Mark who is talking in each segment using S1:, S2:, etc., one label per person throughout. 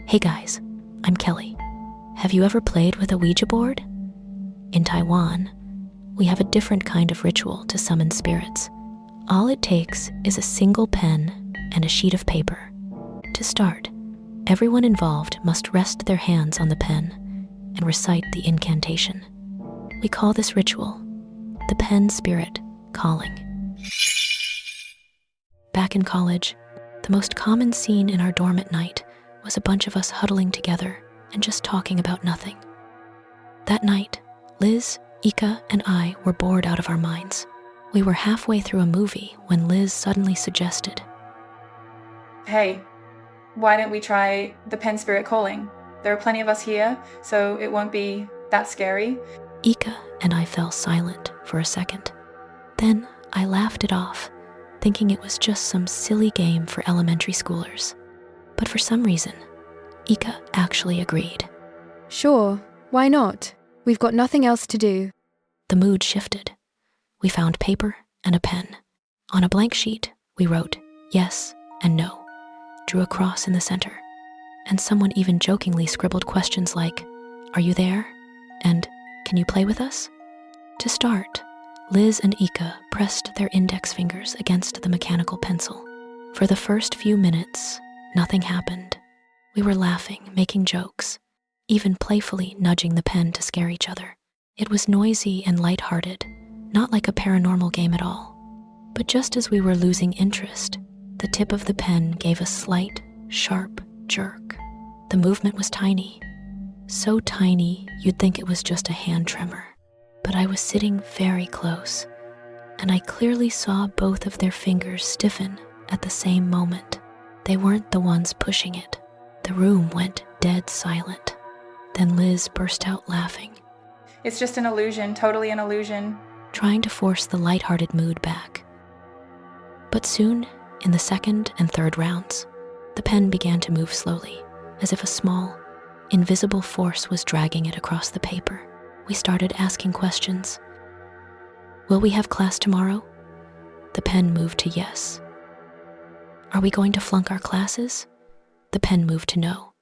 S1: Hey guys, I'm Kelly. Have you ever played with a Ouija board? In Taiwan, we have a different kind of ritual to summon spirits. All it takes is a single pen and a sheet of paper. To start, everyone involved must rest their hands on the pen and recite the incantation. We call this ritual the pen spirit calling. Back in college, the most common scene in our dorm at night was a bunch of us huddling together and just talking about nothing. That night, Liz, Ika, and I were bored out of our minds. We were halfway through a movie when Liz suddenly suggested,
S2: Hey, why don't we try the pen spirit calling? There are plenty of us here, so it won't be that scary.
S1: Ika and I fell silent for a second. Then I laughed it off, thinking it was just some silly game for elementary schoolers. But for some reason, Ika actually agreed.
S3: Sure, why not? We've got nothing else to do.
S1: The mood shifted. We found paper and a pen. On a blank sheet, we wrote yes and no, drew a cross in the center, and someone even jokingly scribbled questions like, "Are you there?" and "Can you play with us?" To start, Liz and Ika pressed their index fingers against the mechanical pencil. For the first few minutes, nothing happened. We were laughing, making jokes, even playfully nudging the pen to scare each other. It was noisy and lighthearted, not like a paranormal game at all. But just as we were losing interest, the tip of the pen gave a slight, sharp jerk. The movement was tiny, so tiny you'd think it was just a hand tremor. But I was sitting very close, and I clearly saw both of their fingers stiffen at the same moment. They weren't the ones pushing it. The room went dead silent. Then Liz burst out laughing,
S2: It's just an illusion, totally an illusion.
S1: trying to force the lighthearted mood back. But soon, in the second and third rounds, the pen began to move slowly, as if a small, invisible force was dragging it across the paper. We started asking questions. Will we have class tomorrow? The pen moved to yes. Are we going to flunk our classes? The pen moved to no.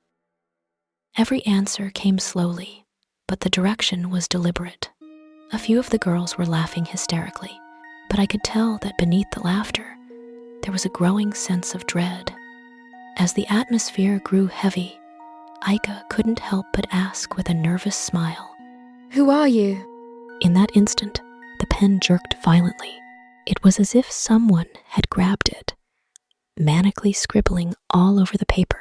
S1: Every answer came slowly, but the direction was deliberate. A few of the girls were laughing hysterically, but I could tell that beneath the laughter, there was a growing sense of dread. As the atmosphere grew heavy, Ika couldn't help but ask with a nervous smile,
S3: Who are you?
S1: In that instant, the pen jerked violently. It was as if someone had grabbed it, manically scribbling all over the paper.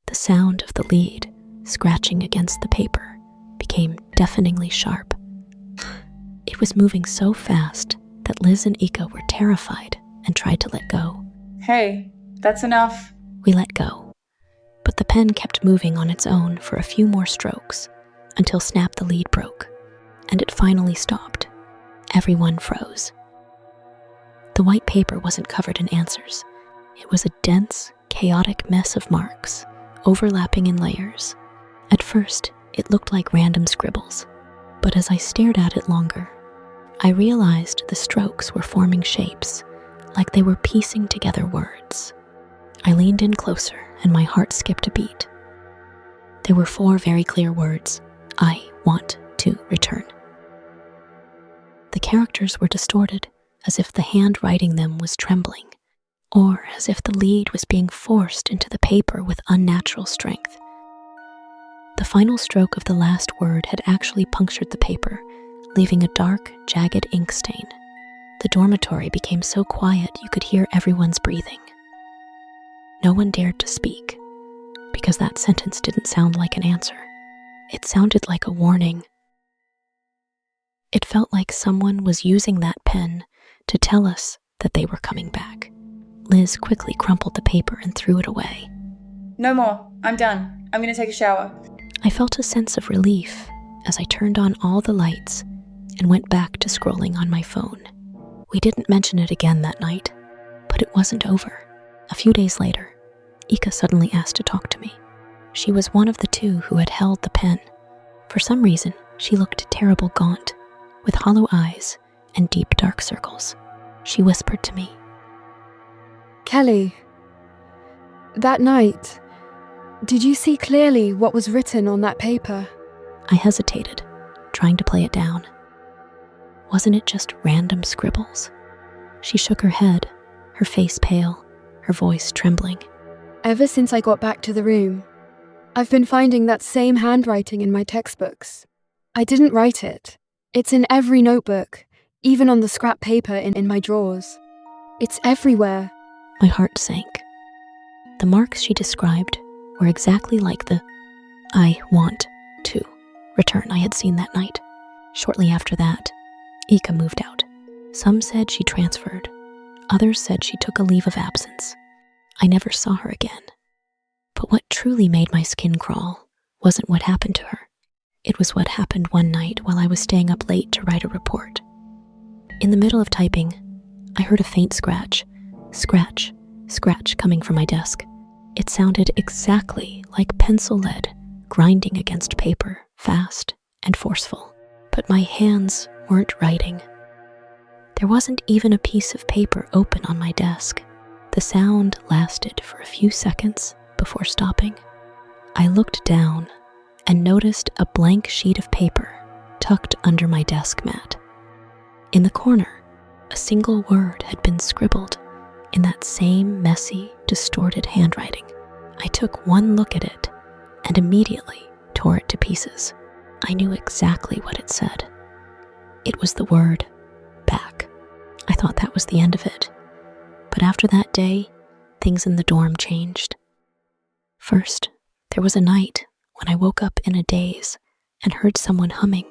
S1: The sound of the lead scratching against the paper became deafeningly sharp. It was moving so fast that Liz and Ika were terrified and tried to let go.
S2: Hey, that's enough.
S1: We let go, but the pen kept moving on its own for a few more strokes until snap the lead broke, and it finally stopped. Everyone froze. The white paper wasn't covered in answers. It was a dense, chaotic mess of marks, overlapping in layers. At first, it looked like random scribbles, but as I stared at it longer, I realized the strokes were forming shapes, like they were piecing together words. I leaned in closer and my heart skipped a beat. There were 4 very clear words: I want to return. The characters were distorted, as if the hand writing them was trembling, or as if the lead was being forced into the paper with unnatural strength. The final stroke of the last word had actually punctured the paper, leaving a dark, jagged ink stain. The dormitory became so quiet you could hear everyone's breathing. No one dared to speak, because that sentence didn't sound like an answer. It sounded like a warning. It felt like someone was using that pen to tell us that they were coming back. Liz quickly crumpled the paper and threw it away.
S2: No more. I'm done. I'm gonna take a shower.
S1: I felt a sense of relief as I turned on all the lights and went back to scrolling on my phone. We didn't mention it again that night, but it wasn't over. A few days later, Ika suddenly asked to talk to me. She was one of the 2 who had held the pen. For some reason, she looked terrible gaunt, with hollow eyes and deep dark circles. She whispered to me,
S3: Kelly, that night, Did you see clearly what was written on that paper?
S1: I hesitated, trying to play it down. Wasn't it just random scribbles? She shook her head, her face pale, her voice trembling.
S3: Ever since I got back to the room, I've been finding that same handwriting in my textbooks. I didn't write it. It's in every notebook, even on the scrap paper in my drawers. It's everywhere.
S1: My heart sank. The marks she described were exactly like the "I want to" return I had seen that night. Shortly after that, Ika moved out. Some said she transferred. Others said she took a leave of absence. I never saw her again. But what truly made my skin crawl wasn't what happened to her. It was what happened one night while I was staying up late to write a report. In the middle of typing, I heard a faint scratch, scratch coming from my desk. It sounded exactly like pencil lead grinding against paper, fast and forceful. But my hands weren't writing. There wasn't even a piece of paper open on my desk. The sound lasted for a few seconds before stopping. I looked down and noticed a blank sheet of paper tucked under my desk mat. In the corner, a single word had been scribbled in that same messy, distorted handwriting. I took one look at it and immediately tore it to pieces. I knew exactly what it said. It was the word back. I thought that was the end of it. But after that day, things in the dorm changed. First, there was a night when I woke up in a daze and heard someone humming.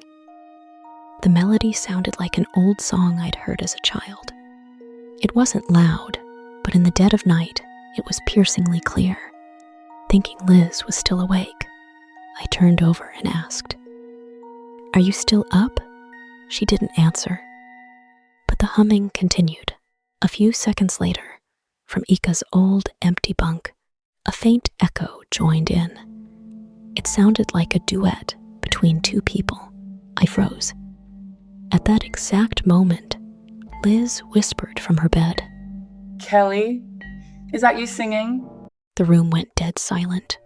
S1: The melody sounded like an old song I'd heard as a child. It wasn't loud, but in the dead of night, it was piercingly clear. Thinking Liz was still awake, I turned over and asked, "Are you still up?" She didn't answer, but the humming continued. A few seconds later, from Ika's old empty bunk, a faint echo joined in. It sounded like a duet between two people. I froze. At that exact moment, Liz whispered from her bed.
S2: Kelly, is that you singing?
S1: The room went dead silent.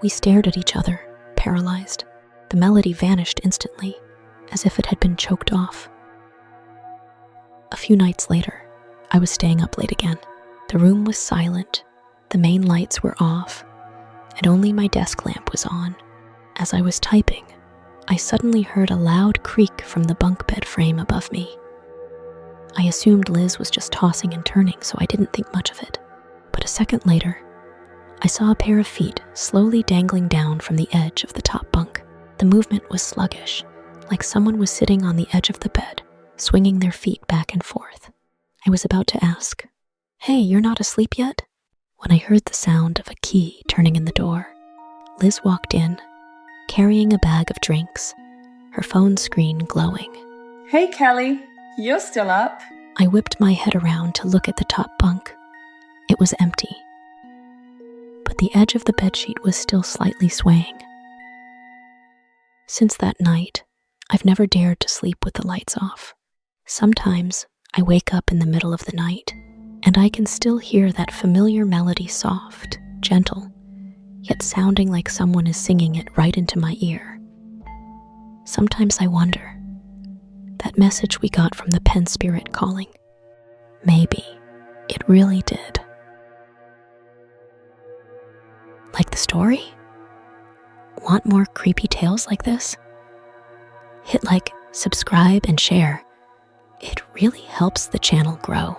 S1: We stared at each other, paralyzed. The melody vanished instantly, as if it had been choked off. A few nights later, I was staying up late again. The room was silent, the main lights were off, and only my desk lamp was on. As I was typing, I suddenly heard a loud creak from the bunk bed frame above me. I assumed Liz was just tossing and turning, so I didn't think much of it. But a second later, I saw a pair of feet slowly dangling down from the edge of the top bunk. The movement was sluggish, like someone was sitting on the edge of the bed, swinging their feet back and forth. I was about to ask, "Hey, you're not asleep yet?" when I heard the sound of a key turning in the door. Liz walked in, carrying a bag of drinks, her phone screen glowing.
S2: Hey, Kelly, you're still up.
S1: I whipped my head around to look at the top bunk. It was empty, but the edge of the bedsheet was still slightly swaying. Since that night, I've never dared to sleep with the lights off. Sometimes I wake up in the middle of the night, and I can still hear that familiar melody, soft, gentle, yet sounding like someone is singing it right into my ear. Sometimes I wonder, that message we got from the pen spirit calling, maybe it really did. Like the story? Want more creepy tales like this? Hit like, subscribe, and share. It really helps the channel grow.